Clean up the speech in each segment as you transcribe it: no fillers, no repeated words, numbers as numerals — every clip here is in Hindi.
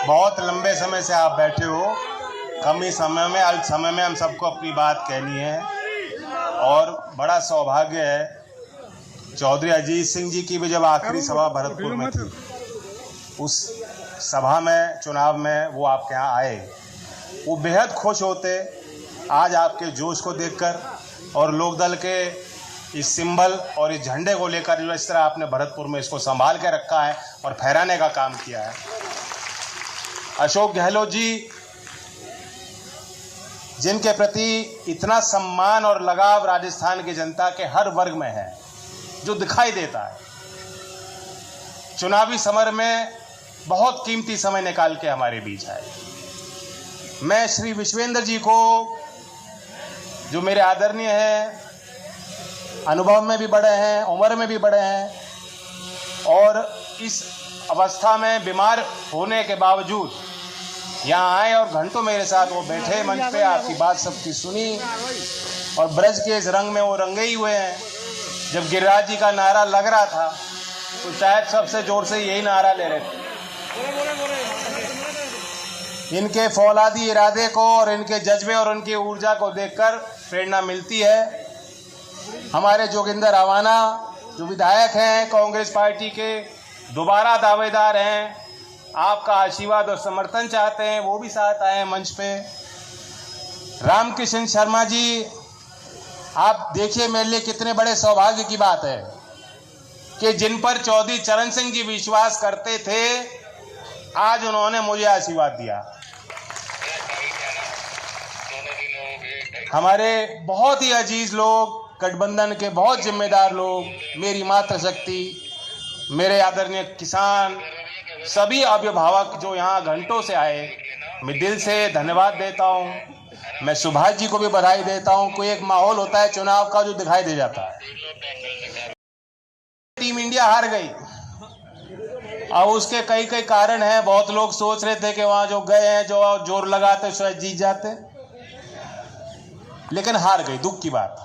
बहुत लंबे समय से आप बैठे हो, कम ही समय में, अल्प समय में हम सबको अपनी बात कहनी है। और बड़ा सौभाग्य है, चौधरी अजीत सिंह जी की भी जब आखिरी सभा भरतपुर में थी, उस सभा में, चुनाव में वो आपके यहाँ आए, वो बेहद खुश होते आज आपके जोश को देखकर और लोकदल के इस सिंबल और इस झंडे को लेकर जो इस तरह आपने भरतपुर में इसको संभाल के रखा है और फहराने का काम किया है। अशोक गहलोत जी, जिनके प्रति इतना सम्मान और लगाव राजस्थान की जनता के हर वर्ग में है, जो दिखाई देता है, चुनावी समर में बहुत कीमती समय निकाल के हमारे बीच आए। मैं श्री विश्वेंद्र जी को, जो मेरे आदरणीय हैं, अनुभव में भी बड़े हैं, उम्र में भी बड़े हैं, और इस अवस्था में बीमार होने के बावजूद यहाँ आए और घंटों मेरे साथ वो बैठे मंच पे, आपकी बात सबकी सुनी और ब्रज के इस रंग में वो रंगे ही हुए हैं। जब गिरिराज जी का नारा लग रहा था तो शायद सबसे जोर से यही नारा ले रहे थे। इनके फौलादी इरादे को और इनके जज्बे और उनकी ऊर्जा को देखकर प्रेरणा मिलती है। हमारे जोगिंदर अवाना, जो विधायक हैं, कांग्रेस पार्टी के दोबारा दावेदार हैं, आपका आशीर्वाद और समर्थन चाहते हैं, वो भी साथ आए हैं मंच पे। रामकिशन शर्मा जी, आप देखिए मेरे लिए कितने बड़े सौभाग्य की बात है कि जिन पर चौधरी चरण सिंह जी विश्वास करते थे, आज उन्होंने मुझे आशीर्वाद दिया। हमारे बहुत ही अजीज लोग, गठबंधन के बहुत जिम्मेदार लोग, मेरी मातृशक्ति, मेरे आदरणीय किसान, सभी अभिभावक जो यहाँ घंटों से आए, मैं दिल से धन्यवाद देता हूँ। मैं सुभाष जी को भी बधाई देता हूँ। कोई एक माहौल होता है चुनाव का जो दिखाई दे जाता है। टीम इंडिया हार गई और उसके कई कई कारण हैं। बहुत लोग सोच रहे थे कि वहाँ जो गए हैं, जो जोर लगाते शायद जीत जाते, लेकिन हार गई। दुख की बात,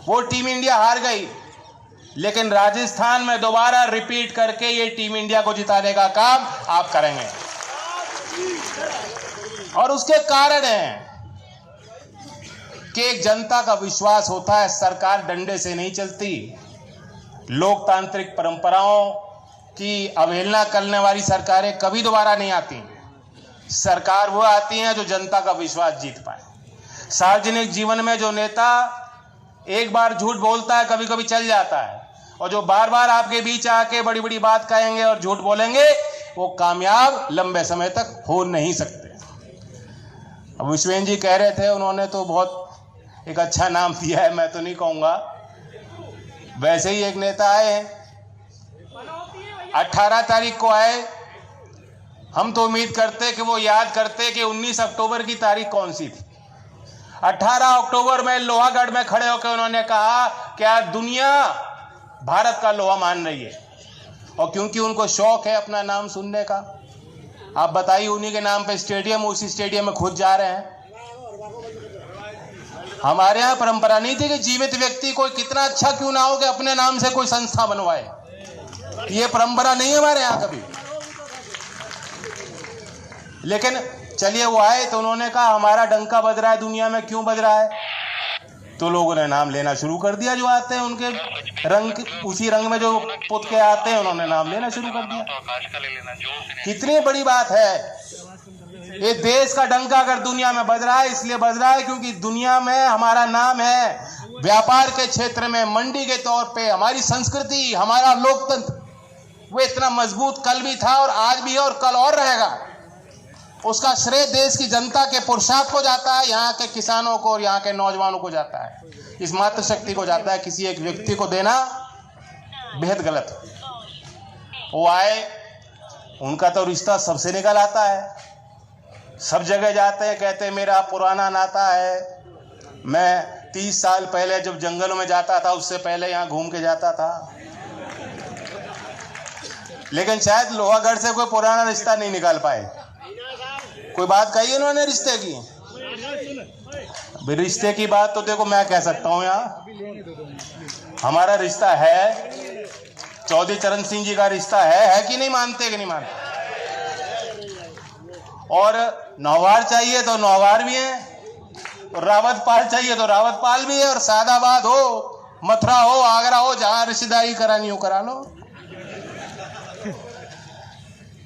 वो टीम इंडिया हार गई, लेकिन राजस्थान में दोबारा रिपीट करके ये टीम इंडिया को जिताने का काम आप करेंगे। और उसके कारण है कि एक जनता का विश्वास होता है, सरकार डंडे से नहीं चलती। लोकतांत्रिक परंपराओं की अवहेलना करने वाली सरकारें कभी दोबारा नहीं आती। सरकार वो आती है जो जनता का विश्वास जीत पाए। सार्वजनिक जीवन में जो नेता एक बार झूठ बोलता है, कभी कभी चल जाता है, और जो बार बार आपके बीच आके बड़ी बड़ी बात कहेंगे और झूठ बोलेंगे, वो कामयाब लंबे समय तक हो नहीं सकते। अब विश्वेंद्र जी कह रहे थे, उन्होंने तो बहुत एक अच्छा नाम दिया है, मैं तो नहीं कहूँगा। वैसे ही एक नेता आए हैं, 18 तारीख को आए। हम तो उम्मीद करते कि वो याद करते कि 19 अक्टूबर की तारीख कौन सी थी। 18 अक्टूबर में लोहागढ़ में खड़े होकर उन्होंने कहा क्या दुनिया भारत का लोहा मान रही है, और क्योंकि उनको शौक है अपना नाम सुनने का, आप बताइए, उन्हीं के नाम पे स्टेडियम, उसी स्टेडियम में खुद जा रहे हैं। हमारे यहाँ परंपरा नहीं थी कि जीवित व्यक्ति कोई कितना अच्छा क्यों ना हो कि अपने नाम से कोई संस्था बनवाए। ये परंपरा नहीं है हमारे यहाँ कभी। लेकिन चलिए, वो आए तो उन्होंने कहा हमारा डंका बज रहा है दुनिया में, क्यों बज रहा है? तो लोगों ने नाम लेना शुरू कर दिया, जो आते हैं उनके रंग, उसी रंग में जो पुत के आते हैं, उन्होंने नाम लेना शुरू कर दिया। कितनी बड़ी बात है। ये देश का डंका अगर दुनिया में बज रहा है, इसलिए बज रहा है क्योंकि दुनिया में हमारा नाम है। व्यापार के क्षेत्र में, मंडी के तौर पे, हमारी संस्कृति, हमारा लोकतंत्र, वो इतना मजबूत कल भी था और आज भी है और कल और रहेगा। उसका श्रेय देश की जनता के पुरुषार्थ को जाता है, यहाँ के किसानों को और यहाँ के नौजवानों को जाता है, इस मातृशक्ति को जाता है। किसी एक व्यक्ति को देना बेहद गलत। वो आए, उनका तो रिश्ता सबसे निकल आता है। सब जगह जाते हैं, कहते हैं मेरा पुराना नाता है। मैं 30 साल पहले जब जंगलों में जाता था, उससे पहले यहाँ घूम के जाता था। लेकिन शायद लोहागढ़ से कोई पुराना रिश्ता नहीं निकाल पाए। कोई बात कही उन्होंने रिश्ते की, रिश्ते की बात तो देखो मैं कह सकता हूँ। यहाँ हमारा रिश्ता है, चौधरी चरण सिंह जी का रिश्ता है कि नहीं मानते कि नहीं मानते? और नौवार चाहिए तो नौवार भी है, और रावत पाल चाहिए तो रावत पाल भी है, और सादाबाद हो, मथुरा हो, आगरा हो, जहां रिश्तेदारी करानी हो करा लो।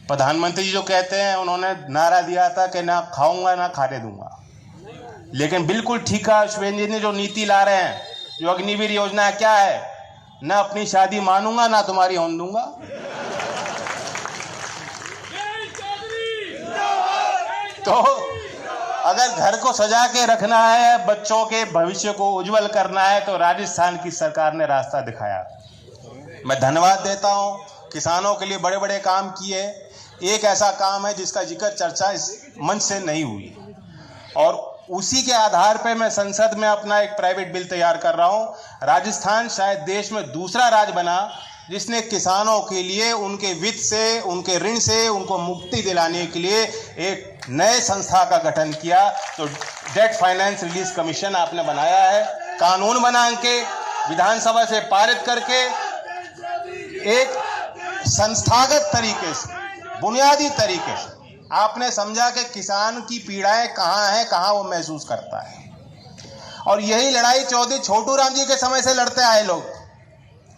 प्रधानमंत्री जी जो कहते हैं, उन्होंने नारा दिया था कि ना खाऊंगा ना खाने दूंगा, लेकिन बिल्कुल ठीक है शिवेंद्र जी ने जो नीति ला रहे हैं, जो अग्निवीर योजना क्या है, ना अपनी शादी मानूंगा ना तुम्हारी होने दूंगा। तो अगर घर को सजा के रखना है, बच्चों के भविष्य को उज्जवल करना है, तो राजस्थान की सरकार ने रास्ता दिखाया। मैं धन्यवाद देता हूं, किसानों के लिए बड़े बड़े काम किए। एक ऐसा काम है जिसका जिक्र चर्चा इस मंच से नहीं हुई, और उसी के आधार पर मैं संसद में अपना एक प्राइवेट बिल तैयार कर रहा हूं। राजस्थान शायद देश में दूसरा राज्य बना जिसने किसानों के लिए उनके वित्त से, उनके ऋण से उनको मुक्ति दिलाने के लिए एक नए संस्था का गठन किया। तो डेट फाइनेंस रिलीज कमीशन आपने बनाया है, कानून बना के विधानसभा से पारित करके एक संस्थागत तरीके से, बुनियादी तरीके से आपने समझा कि किसान की पीड़ाएं कहां हैं, कहां वो महसूस करता है। और यही लड़ाई चौधरी छोटू राम जी के समय से लड़ते आए लोग।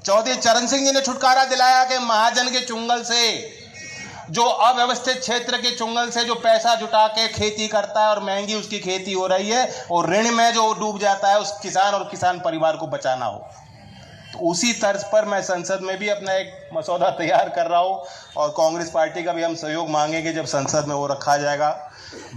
चौधरी चरण सिंह जी ने छुटकारा दिलाया कि महाजन के चुंगल से, जो अव्यवस्थित क्षेत्र के चुंगल से जो पैसा जुटा के खेती करता है और महंगी उसकी खेती हो रही है, और ऋण में जो डूब जाता है, उस किसान और किसान परिवार को बचाना हो। तो उसी तर्ज पर मैं संसद में भी अपना एक मसौदा तैयार कर रहा हूं, और कांग्रेस पार्टी का भी हम सहयोग मांगेंगे जब संसद में वो रखा जाएगा।